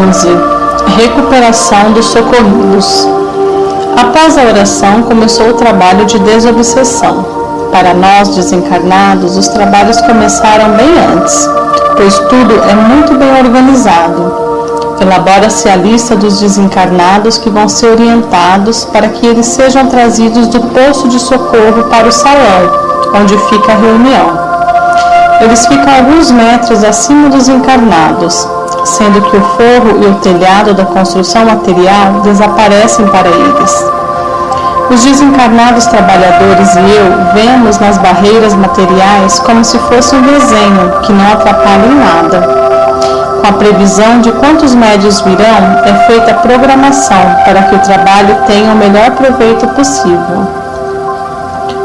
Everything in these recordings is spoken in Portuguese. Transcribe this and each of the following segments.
11. Recuperação dos socorridos. Após a oração, começou o trabalho de desobsessão. Para nós, desencarnados, os trabalhos começaram bem antes, pois tudo é muito bem organizado. Elabora-se a lista dos desencarnados que vão ser orientados para que eles sejam trazidos do posto de socorro para o salão, onde fica a reunião. Eles ficam alguns metros acima dos encarnados, sendo que o forro e o telhado da construção material desaparecem para eles. Os desencarnados trabalhadores e eu vemos nas barreiras materiais como se fosse um desenho que não atrapalha em nada. Com a previsão de quantos médios virão, é feita a programação para que o trabalho tenha o melhor proveito possível.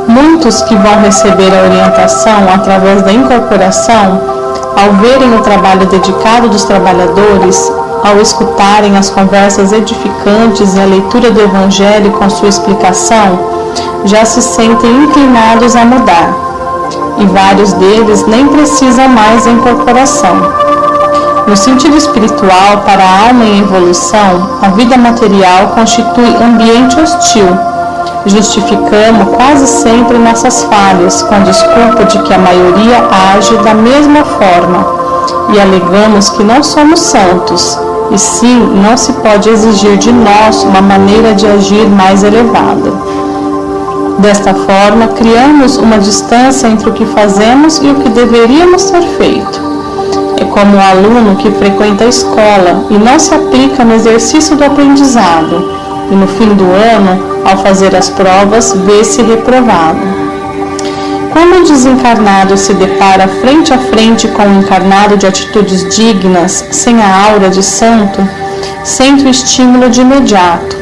Muitos que vão receber a orientação através da incorporação, ao verem o trabalho dedicado dos trabalhadores, ao escutarem as conversas edificantes e a leitura do Evangelho com sua explicação, já se sentem inclinados a mudar, e vários deles nem precisam mais da incorporação. No sentido espiritual, para a alma em evolução, a vida material constitui ambiente hostil. Justificamos quase sempre nossas falhas com a desculpa de que a maioria age da mesma forma e alegamos que não somos santos, e sim, não se pode exigir de nós uma maneira de agir mais elevada. Desta forma, criamos uma distância entre o que fazemos e o que deveríamos ter feito. É como o aluno que frequenta a escola e não se aplica no exercício do aprendizado, e no fim do ano, ao fazer as provas, vê-se reprovado. Quando um desencarnado se depara frente a frente com um encarnado de atitudes dignas, sem a aura de santo, sente o estímulo de imediato.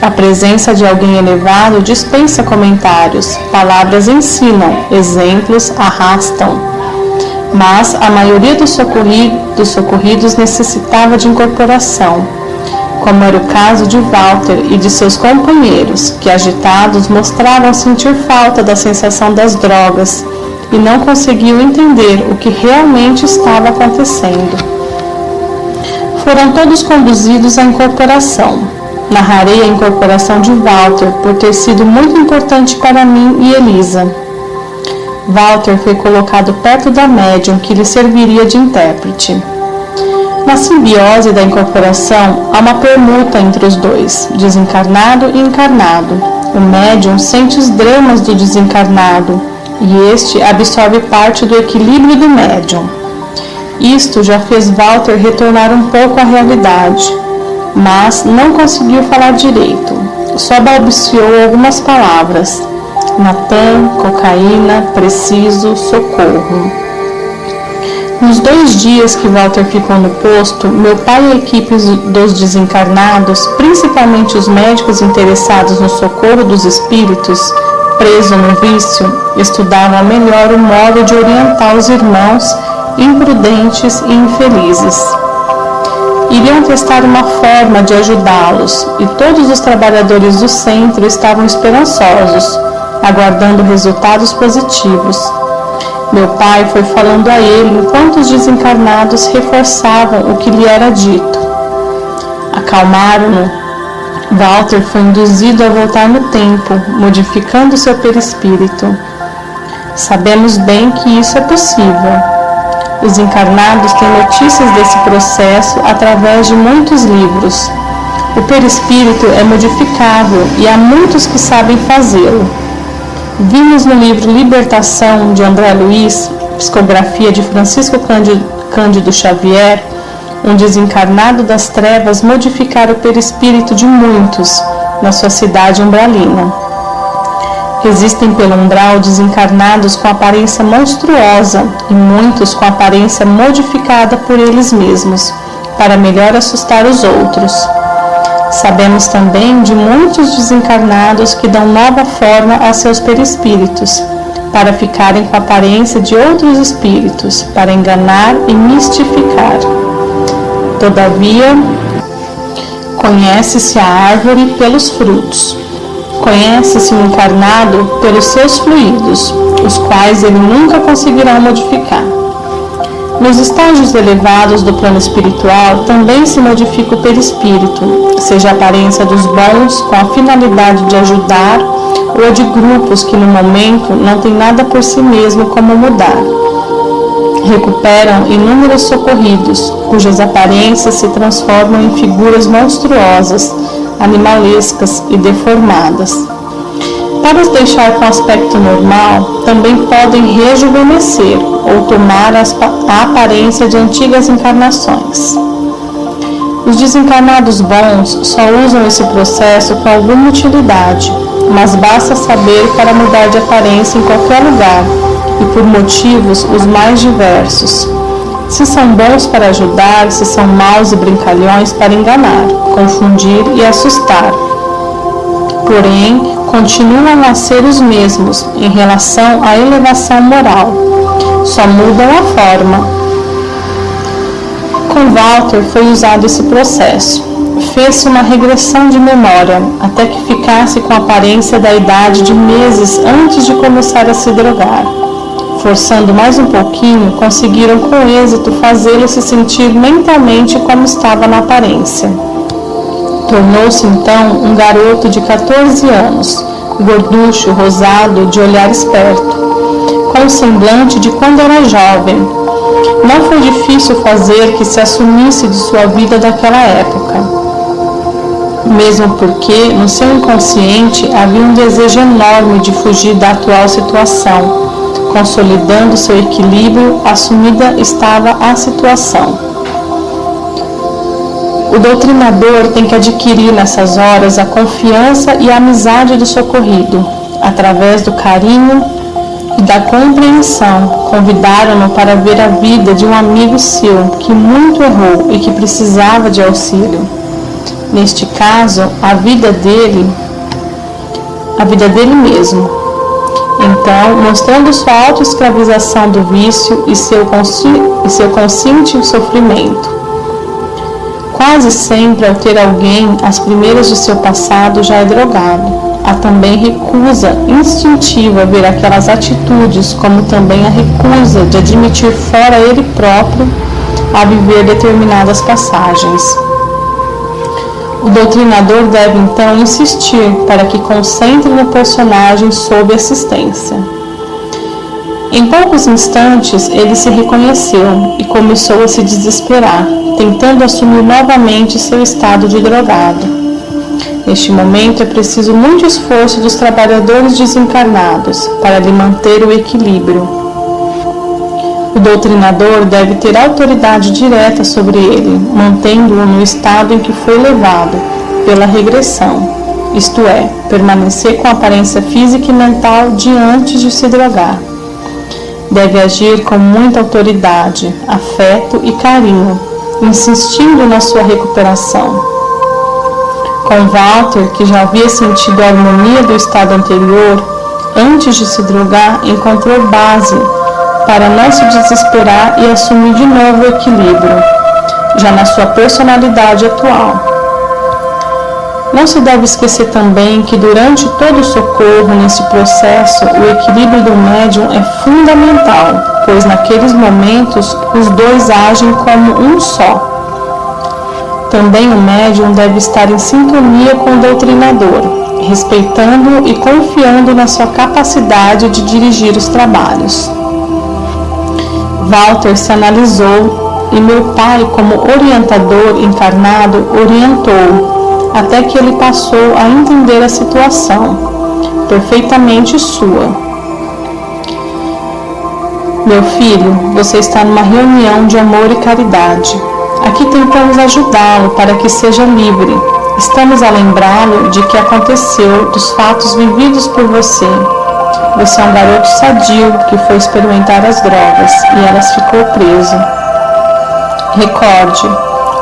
A presença de alguém elevado dispensa comentários, palavras ensinam, exemplos arrastam. Mas a maioria dos socorridos necessitava de incorporação, como era o caso de Walter e de seus companheiros, que agitados mostravam sentir falta da sensação das drogas e não conseguiam entender o que realmente estava acontecendo. Foram todos conduzidos à incorporação. Narrarei a incorporação de Walter por ter sido muito importante para mim e Elisa. Walter foi colocado perto da médium que lhe serviria de intérprete. Na simbiose da incorporação, há uma permuta entre os dois, desencarnado e encarnado. O médium sente os dramas do desencarnado e este absorve parte do equilíbrio do médium. Isto já fez Walter retornar um pouco à realidade, mas não conseguiu falar direito. Só balbuciou algumas palavras. Natan, cocaína, preciso, socorro. Nos 2 dias que Walter ficou no posto, meu pai e a equipe dos desencarnados, principalmente os médicos interessados no socorro dos espíritos, presos no vício, estudavam melhor o modo de orientar os irmãos imprudentes e infelizes. Iriam testar uma forma de ajudá-los, e todos os trabalhadores do centro estavam esperançosos, aguardando resultados positivos. Meu pai foi falando a ele enquanto os desencarnados reforçavam o que lhe era dito. Acalmaram-no. Walter foi induzido a voltar no tempo, modificando seu perispírito. Sabemos bem que isso é possível. Os encarnados têm notícias desse processo através de muitos livros. O perispírito é modificável e há muitos que sabem fazê-lo. Vimos no livro Libertação, de André Luiz, psicografia de Francisco Cândido Xavier, um desencarnado das trevas modificar o perispírito de muitos na sua cidade umbralina. Existem pelo umbral desencarnados com aparência monstruosa e muitos com aparência modificada por eles mesmos, para melhor assustar os outros. Sabemos também de muitos desencarnados que dão nova forma a seus perispíritos, para ficarem com a aparência de outros espíritos, para enganar e mistificar. Todavia, conhece-se a árvore pelos frutos. Conhece-se o encarnado pelos seus fluidos, os quais ele nunca conseguirá modificar. Nos estágios elevados do plano espiritual também se modifica o perispírito, seja a aparência dos bons com a finalidade de ajudar ou a de grupos que no momento não têm nada por si mesmo como mudar. Recuperam inúmeros socorridos, cujas aparências se transformam em figuras monstruosas, animalescas e deformadas. Para os deixar com aspecto normal, também podem rejuvenescer ou tomar a aparência de antigas encarnações. Os desencarnados bons só usam esse processo com alguma utilidade, mas basta saber para mudar de aparência em qualquer lugar e por motivos os mais diversos. Se são bons para ajudar, se são maus e brincalhões para enganar, confundir e assustar. Porém, continuam a ser os mesmos em relação à elevação moral, só mudam a forma. Com Walter foi usado esse processo. Fez-se uma regressão de memória, até que ficasse com a aparência da idade de meses antes de começar a se drogar. Forçando mais um pouquinho, conseguiram com êxito fazê-lo se sentir mentalmente como estava na aparência. Tornou-se então um garoto de 14 anos, gorducho, rosado, de olhar esperto, com o semblante de quando era jovem. Não foi difícil fazer que se assumisse de sua vida daquela época, mesmo porque no seu inconsciente havia um desejo enorme de fugir da atual situação. Consolidando seu equilíbrio, assumida estava a situação. O doutrinador tem que adquirir nessas horas a confiança e a amizade do socorrido. Através do carinho e da compreensão, convidaram-no para ver a vida de um amigo seu que muito errou e que precisava de auxílio. Neste caso, a vida dele mesmo. Então, mostrando sua autoescravização do vício e seu consciente sofrimento. Quase sempre, ao ter alguém, as primeiras de seu passado já é drogado. Há também recusa instintiva a ver aquelas atitudes, como também a recusa de admitir fora ele próprio a viver determinadas passagens. O doutrinador deve então insistir para que concentre no personagem sob assistência. Em poucos instantes ele se reconheceu e começou a se desesperar, tentando assumir novamente seu estado de drogado. Neste momento é preciso muito esforço dos trabalhadores desencarnados para lhe manter o equilíbrio. O doutrinador deve ter autoridade direta sobre ele, mantendo-o no estado em que foi levado pela regressão, isto é, permanecer com a aparência física e mental de antes de se drogar. Deve agir com muita autoridade, afeto e carinho, insistindo na sua recuperação. Com Walter, que já havia sentido a harmonia do estado anterior, antes de se drogar, encontrou base para não se desesperar e assumir de novo o equilíbrio, já na sua personalidade atual. Não se deve esquecer também que durante todo o socorro nesse processo, o equilíbrio do médium é fundamental, pois naqueles momentos os dois agem como um só. Também o médium deve estar em sintonia com o doutrinador, respeitando-o e confiando na sua capacidade de dirigir os trabalhos. Walter se analisou e meu pai, como orientador encarnado, orientou, até que ele passou a entender a situação, perfeitamente sua. Meu filho, você está numa reunião de amor e caridade. Aqui tentamos ajudá-lo para que seja livre. Estamos a lembrá-lo de que aconteceu, dos fatos vividos por você. Você é um garoto sadio que foi experimentar as drogas e elas ficou preso. Recorde,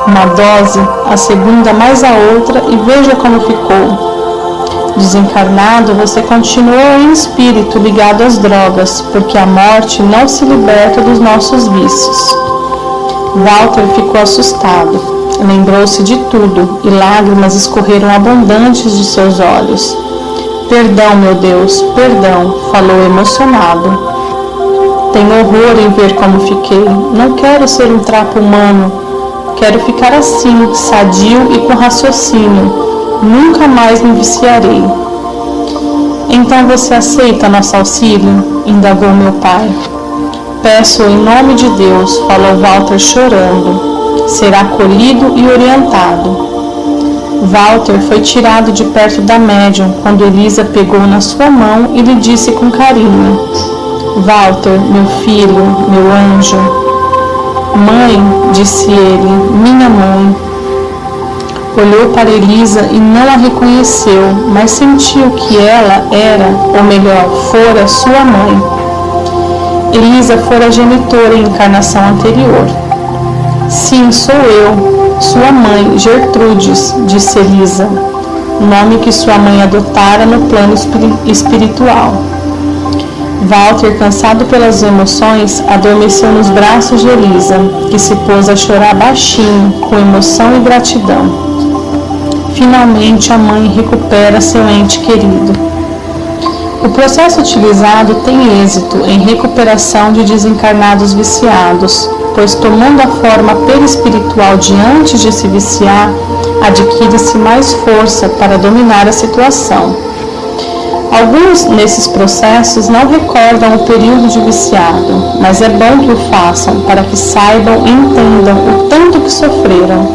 uma dose, a segunda mais a outra e veja como ficou. Desencarnado, você continuou em espírito ligado às drogas, porque a morte não se liberta dos nossos vícios. Walter ficou assustado, lembrou-se de tudo e lágrimas escorreram abundantes de seus olhos. Perdão, meu Deus, perdão, falou emocionado. Tenho horror em ver como fiquei. Não quero ser um trapo humano. Quero ficar assim, sadio e com raciocínio. Nunca mais me viciarei. Então você aceita nosso auxílio? Indagou meu pai. Peço em nome de Deus, falou Walter chorando. Será acolhido e orientado. Walter foi tirado de perto da médium quando Elisa pegou na sua mão e lhe disse com carinho: Walter, meu filho, meu anjo. Mãe, disse ele, minha mãe. Olhou para Elisa e não a reconheceu, mas sentiu que ela era, ou melhor, fora sua mãe. Elisa fora genitora em encarnação anterior. Sim, sou eu, sua mãe, Gertrudes, disse Elisa, nome que sua mãe adotara no plano espiritual. Walter, cansado pelas emoções, adormeceu nos braços de Elisa, que se pôs a chorar baixinho, com emoção e gratidão. Finalmente, a mãe recupera seu ente querido. O processo utilizado tem êxito em recuperação de desencarnados viciados, pois tomando a forma perispiritual de antes de se viciar, adquire-se mais força para dominar a situação. Alguns nesses processos não recordam o período de viciado, mas é bom que o façam para que saibam e entendam o tanto que sofreram.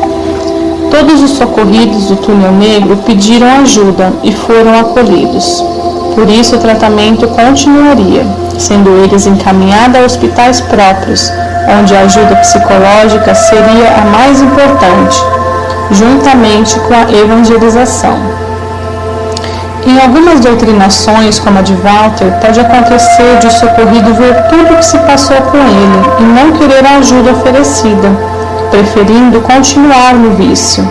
Todos os socorridos do túnel negro pediram ajuda e foram acolhidos. Por isso o tratamento continuaria, sendo eles encaminhados a hospitais próprios, onde a ajuda psicológica seria a mais importante, juntamente com a evangelização. Em algumas doutrinações, como a de Walter, pode acontecer de o socorrido ver tudo o que se passou com ele e não querer a ajuda oferecida, preferindo continuar no vício.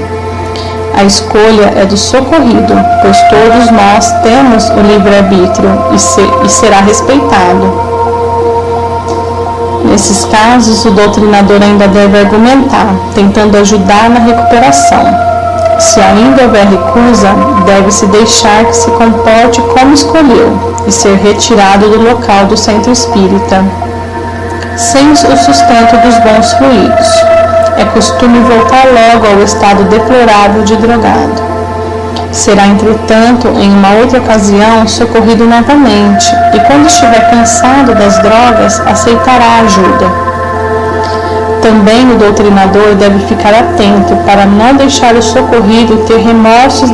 A escolha é do socorrido, pois todos nós temos o livre-arbítrio e será respeitado. Nesses casos, o doutrinador ainda deve argumentar, tentando ajudar na recuperação. Se ainda houver recusa, deve-se deixar que se comporte como escolheu e ser retirado do local do centro espírita, sem o sustento dos bons fluidos. É costume voltar logo ao estado deplorável de drogado. Será, entretanto, em uma outra ocasião, socorrido novamente e, quando estiver cansado das drogas, aceitará ajuda. Também o doutrinador deve ficar atento para não deixar o socorrido ter remorsos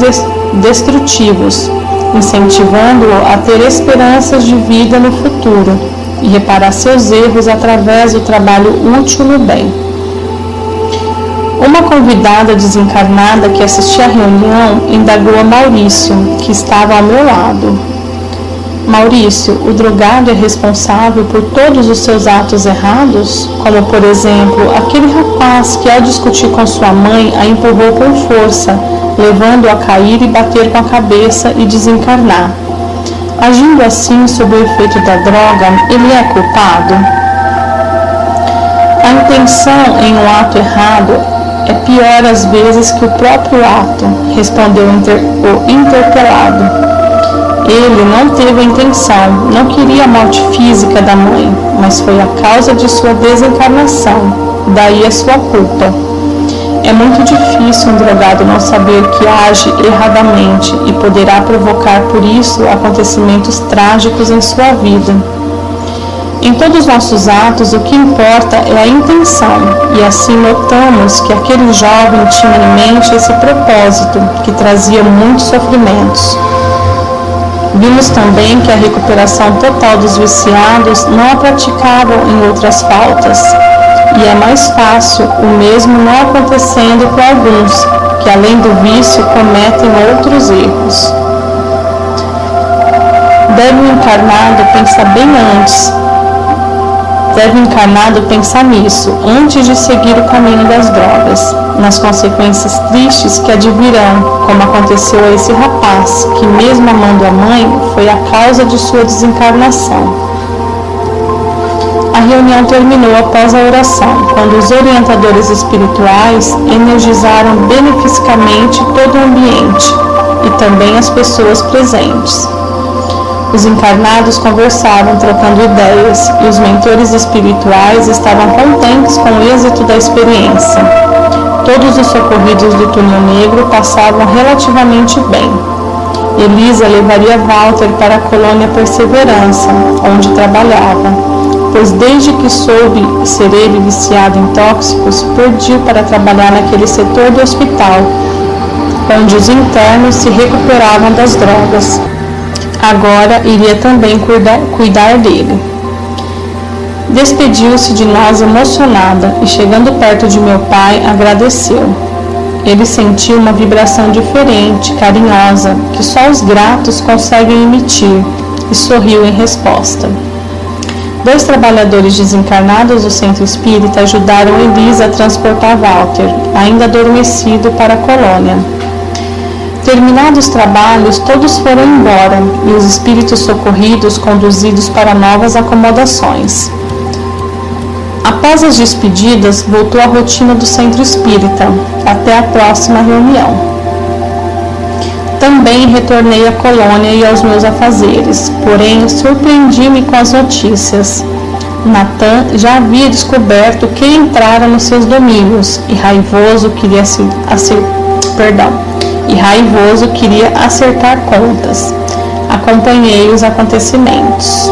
destrutivos, incentivando-o a ter esperanças de vida no futuro e reparar seus erros através do trabalho útil no bem. Uma convidada desencarnada que assistia à reunião indagou a Maurício, que estava ao meu lado. Maurício, o drogado é responsável por todos os seus atos errados? Como, por exemplo, aquele rapaz que, ao discutir com sua mãe, a empurrou com força, levando-o a cair e bater com a cabeça e desencarnar. Agindo assim sob o efeito da droga, ele é culpado? A intenção em um ato errado é pior às vezes que o próprio ato, respondeu o interpelado. Ele não teve a intenção, não queria a morte física da mãe, mas foi a causa de sua desencarnação, daí a sua culpa. É muito difícil um drogado não saber que age erradamente e poderá provocar por isso acontecimentos trágicos em sua vida. Em todos os nossos atos, o que importa é a intenção, e assim notamos que aquele jovem tinha em mente esse propósito, que trazia muitos sofrimentos. Vimos também que a recuperação total dos viciados não a praticavam em outras faltas, e é mais fácil o mesmo não acontecendo com alguns, que além do vício cometem outros erros. Deve o encarnado pensar nisso, antes de seguir o caminho das drogas, nas consequências tristes que advirão, como aconteceu a esse rapaz, que mesmo amando a mãe, foi a causa de sua desencarnação. A reunião terminou após a oração, quando os orientadores espirituais energizaram beneficamente todo o ambiente e também as pessoas presentes. Os encarnados conversavam, trocando ideias, e os mentores espirituais estavam contentes com o êxito da experiência. Todos os socorridos do túnel negro passavam relativamente bem. Elisa levaria Walter para a colônia Perseverança, onde trabalhava, pois desde que soube ser ele viciado em tóxicos, pediu para trabalhar naquele setor do hospital, onde os internos se recuperavam das drogas. Agora iria também cuidar dele. Despediu-se de nós emocionada e, chegando perto de meu pai, agradeceu. Ele sentiu uma vibração diferente, carinhosa, que só os gratos conseguem emitir, e sorriu em resposta. 2 trabalhadores desencarnados do centro espírita ajudaram Elisa a transportar Walter, ainda adormecido, para a colônia. Terminados os trabalhos, todos foram embora e os espíritos socorridos conduzidos para novas acomodações. Após as despedidas, voltou à rotina do centro espírita, até a próxima reunião. Também retornei à colônia e aos meus afazeres, porém surpreendi-me com as notícias. Natan já havia descoberto quem entrara nos seus domínios e raivoso queria acertar contas. Acompanhei os acontecimentos.